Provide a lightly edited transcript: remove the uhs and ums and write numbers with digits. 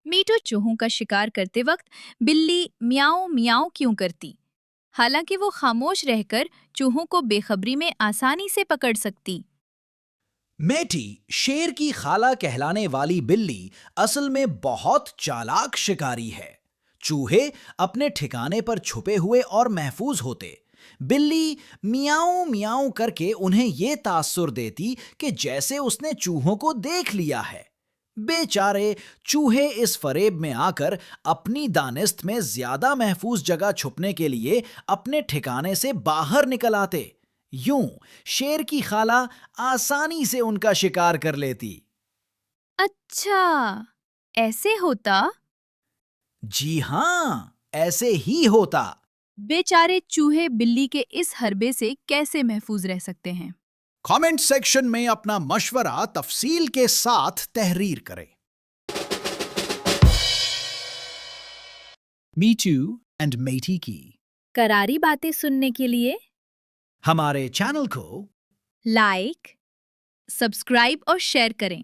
Me too चूहों का शिकार करते वक्त बिल्ली मियाओ मियाओ क्यों करती? हालांकि वो खामोश रहकर चूहों को बेखबरी में आसानी से पकड़ सकती। मेटी, शेर की खाला कहलाने वाली बिल्ली असल में बहुत चालाक शिकारी है। चूहे अपने ठिकाने पर छुपे हुए और महफूज होते। बिल्ली मियाऊं मियाऊं करके उन्हें ये तासुर देती कि जैसे उसने चूहों को देख लिया है। बेचारे चूहे इस फरेब में आकर अपनी दानिस्त में ज्यादा महफूज जगह छुपने के लिए अपने ठिकाने से बाहर निकल आते। यूं शेर की खाला आसानी से उनका शिकार कर लेती। अच्छा, ऐसे होता? जी हाँ, ऐसे ही होता। बेचारे चूहे बिल्ली के इस हरबे से कैसे महफूज रह सकते हैं? कमेंट सेक्शन में अपना मशवरा तफसील के साथ तहरीर करें। मीटू एंड मेटी की करारी बातें सुनने के लिए हमारे चैनल को लाइक, सब्सक्राइब और शेयर करें।